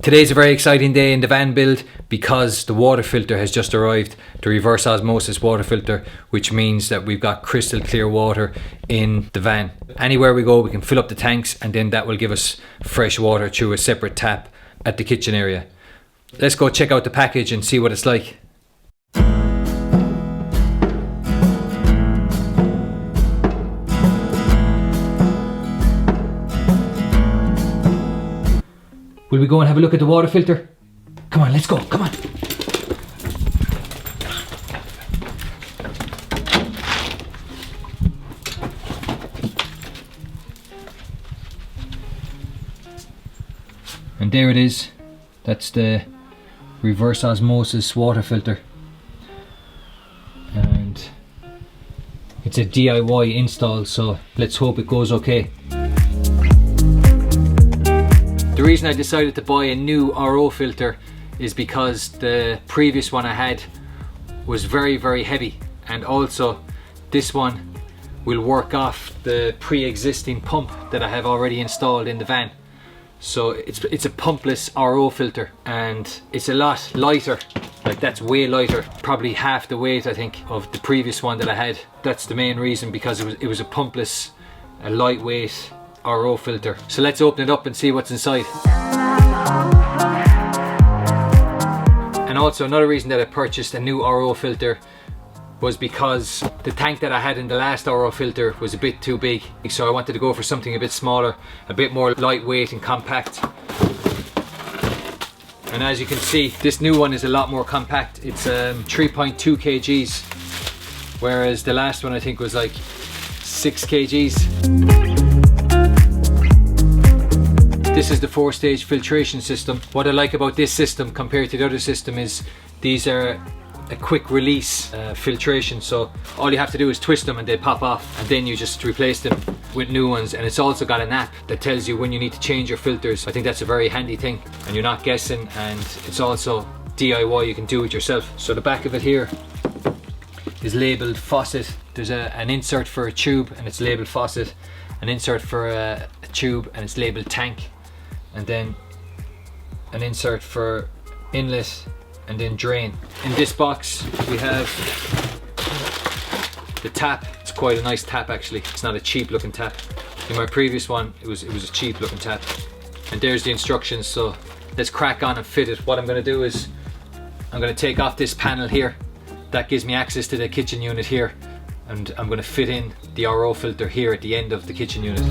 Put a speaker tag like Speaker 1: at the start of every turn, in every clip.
Speaker 1: Today's a very exciting day in the van build because the water filter has just arrived, the reverse osmosis water filter, which means that we've got crystal clear water in the van. Anywhere we go we can fill up the tanks, and then that will give us fresh water through a separate tap at the kitchen area. Let's go check out the package and see what it's like. Will we go and have a look at the water filter? Come on, let's go, come on. And there it is. That's the reverse osmosis water filter. And it's a DIY install, so let's hope it goes okay. The reason I decided to buy a new RO filter is because the previous one I had was very heavy, and also this one will work off the pre-existing pump that I have already installed in the van. So it's a pumpless RO filter, and it's a lot lighter. Like, that's way lighter, probably half the weight I think of the previous one that I had. That's the main reason, because it was a pumpless, a lightweight RO filter. So let's open it up and see what's inside. And also another reason that I purchased a new RO filter was because the tank that I had in the last RO filter was a bit too big, so I wanted to go for something a bit smaller, a bit more lightweight and compact. And as you can see, this new one is a lot more compact. It's 3.2 kgs, whereas the last one I think was like 6 kgs. This is the 4-stage filtration system. What I like about this system compared to the other system is these are a quick release filtration, so all you have to do is twist them and they pop off, and then you just replace them with new ones. And it's also got an app that tells you when you need to change your filters. I think that's a very handy thing, and you're not guessing, and it's also DIY, you can do it yourself. So the back of it here is labelled faucet. There's an insert for a tube and it's labelled faucet, an insert for a tube and it's labelled tank, and then an insert for inlet and then drain. In this box we have the tap. It's quite a nice tap actually. It's not a cheap looking tap. In my previous one it was a cheap looking tap. And there's the instructions, so let's crack on and fit it. What I'm going to do is I'm going to take off this panel here. That gives me access to the kitchen unit here, and I'm going to fit in the RO filter here at the end of the kitchen unit.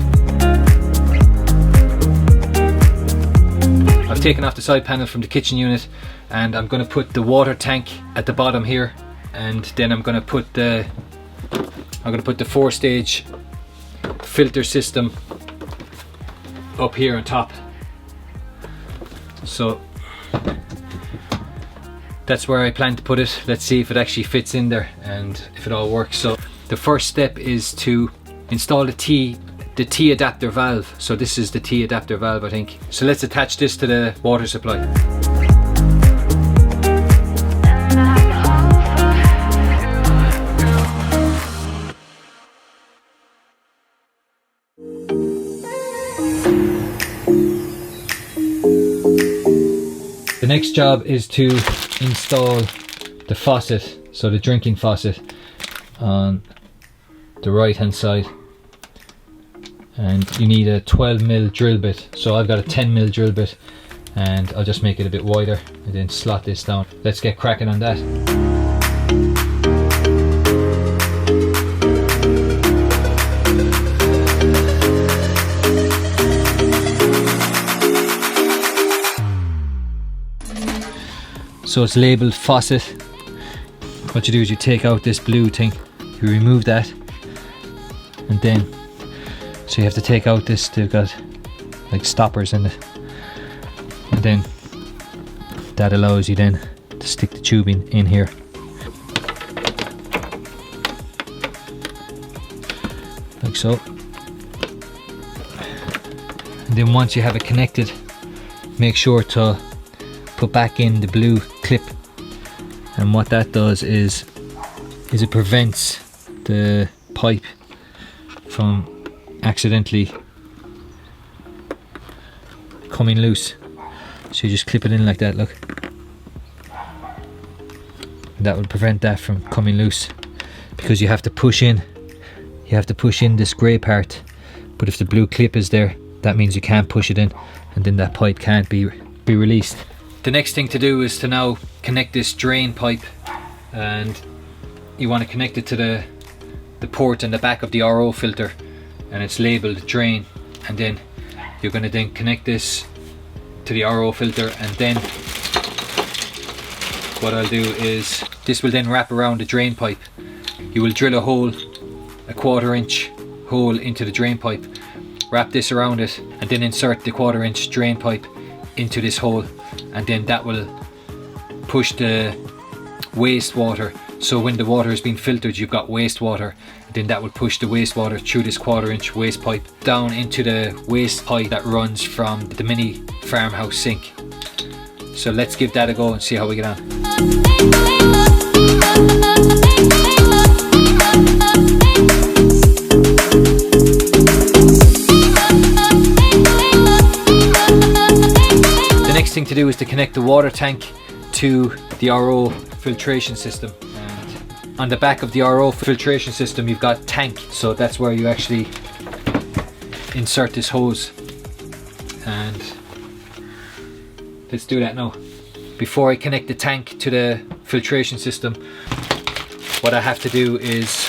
Speaker 1: I've taken off the side panel from the kitchen unit, and I'm going to put the water tank at the bottom here, and then I'm going to put the 4-stage filter system up here on top. So that's where I plan to put it. Let's see if it actually fits in there and if it all works. So the first step is to install the T adapter valve. So this is the T adapter valve, I think. So let's attach this to the water supply. The next job is to install the faucet, so the drinking faucet on the right hand side. And you need a 12mm drill bit, so I've got a 10mm drill bit, and I'll just make it a bit wider and then slot this down. Let's get cracking on that. So it's labelled faucet. What you do is you take out this blue thing, you remove that, and then so you have to take out this, they've got like stoppers in it, and then that allows you then to stick the tubing in here. Like so. And then once you have it connected, make sure to put back in the blue clip, and what that does is it prevents the pipe from accidentally coming loose. So you just clip it in like that, look. And that will prevent that from coming loose, because you have to push in. You have to push in this grey part, but if the blue clip is there, that means you can't push it in, and then that pipe can't be released. The next thing to do is to now connect this drain pipe, and you want to connect it to the port in the back of the RO filter, and it's labelled drain, and then you're going to then connect this to the RO filter, and then what I'll do is this will then wrap around the drain pipe. You will drill a hole, a 1/4 inch hole into the drain pipe, wrap this around it, and then insert the 1/4 inch drain pipe into this hole, and then that will push the wastewater. So when the water is being filtered, you've got wastewater, then that will push the wastewater through this 1/4 inch waste pipe down into the waste pipe that runs from the mini farmhouse sink. So let's give that a go and see how we get on. The next thing to do is to connect the water tank to the RO filtration system. And on the back of the RO filtration system you've got tank, so that's where you actually insert this hose, and let's do that now. Before I connect the tank to the filtration system, what I have to do is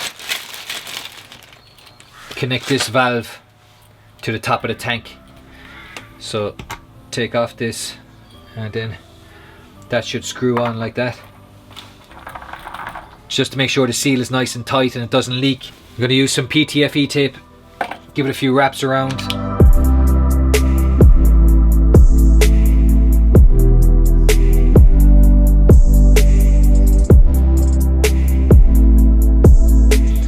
Speaker 1: connect this valve to the top of the tank. So take off this, and then that should screw on like that, just to make sure the seal is nice and tight and it doesn't leak. I'm going to use some PTFE tape, give it a few wraps around.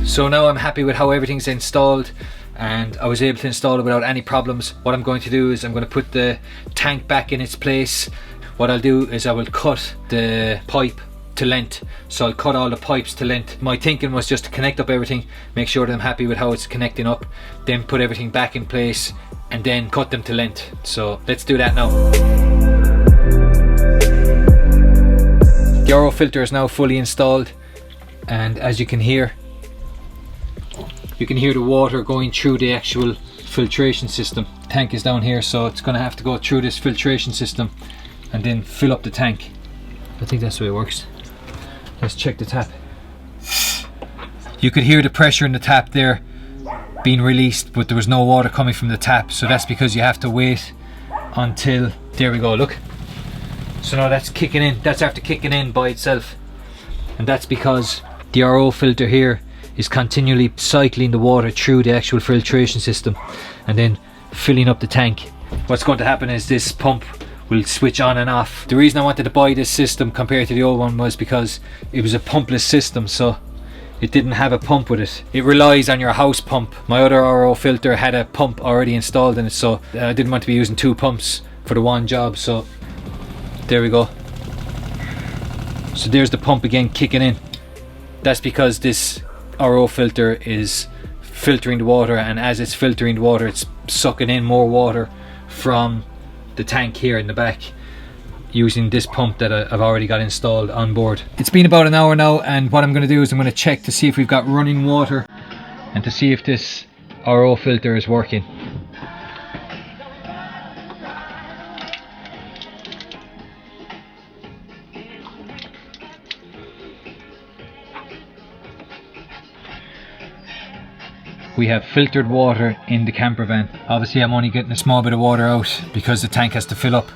Speaker 1: So now I'm happy with how everything's installed, and I was able to install it without any problems. What I'm going to do is I'm going to put the tank back in its place. What I'll do is I will cut the pipe to length. So I'll cut all the pipes to length. My thinking was just to connect up everything, make sure that I'm happy with how it's connecting up, then put everything back in place and then cut them to length. So let's do that now. The RO filter is now fully installed, and as you can hear the water going through the actual filtration system. The tank is down here, so it's going to have to go through this filtration system and then fill up the tank. I think that's the way it works. Let's check the tap. You could hear the pressure in the tap there being released, but there was no water coming from the tap, so that's because you have to wait until, there we go, look. So now that's kicking in, that's after kicking in by itself, and that's because the RO filter here is continually cycling the water through the actual filtration system and then filling up the tank. What's going to happen is this pump will switch on and off. The reason I wanted to buy this system compared to the old one was because it was a pumpless system, so it didn't have a pump with it. It relies on your house pump. My other RO filter had a pump already installed in it, so I didn't want to be using two pumps for the one job. So there we go. So there's the pump again kicking in. That's because this RO filter is filtering the water, and as it's filtering the water, it's sucking in more water from the tank here in the back using this pump that I've already got installed on board. It's been about an hour now, and what I'm going to do is I'm going to check to see if we've got running water and to see if this RO filter is working. We have filtered water in the camper van. Obviously I'm only getting a small bit of water out because the tank has to fill up.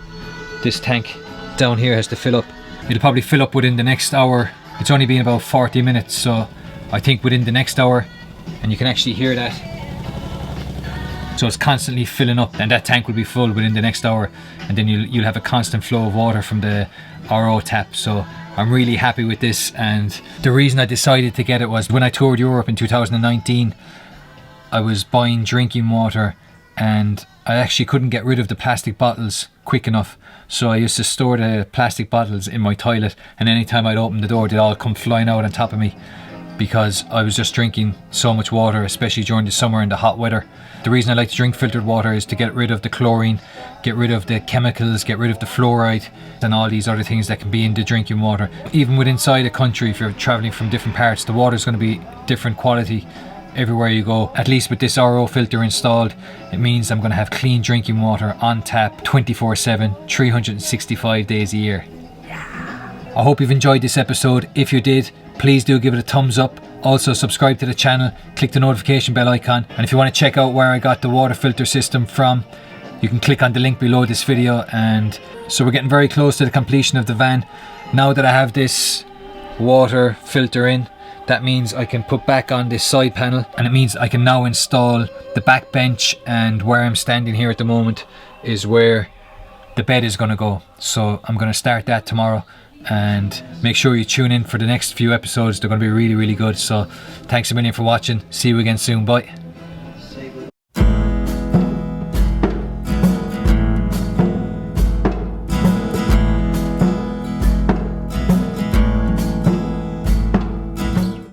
Speaker 1: This tank down here has to fill up. It'll probably fill up within the next hour. It's only been about 40 minutes, so I think within the next hour, and you can actually hear that. So it's constantly filling up, and that tank will be full within the next hour, and then you'll have a constant flow of water from the RO tap. So I'm really happy with this, and the reason I decided to get it was when I toured Europe in 2019, I was buying drinking water and I actually couldn't get rid of the plastic bottles quick enough, so I used to store the plastic bottles in my toilet, and anytime I'd open the door they'd all come flying out on top of me because I was just drinking so much water, especially during the summer and the hot weather. The reason I like to drink filtered water is to get rid of the chlorine, get rid of the chemicals, get rid of the fluoride and all these other things that can be in the drinking water. Even within inside a country, if you're traveling from different parts, the water is going to be different quality everywhere you go. At least with this RO filter installed, it means I'm going to have clean drinking water on tap 24/7, 365 days a year. I hope you've enjoyed this episode. If you did, please do give it a thumbs up. Also subscribe to the channel, click the notification bell icon, and if you want to check out where I got the water filter system from, you can click on the link below this video. And so we're getting very close to the completion of the van. Now that I have this water filter in, that means I can put back on this side panel, and it means I can now install the back bench, and where I'm standing here at the moment is where the bed is going to go. So I'm going to start that tomorrow, and make sure you tune in for the next few episodes. They're going to be really, really good. So thanks a million for watching. See you again soon. Bye.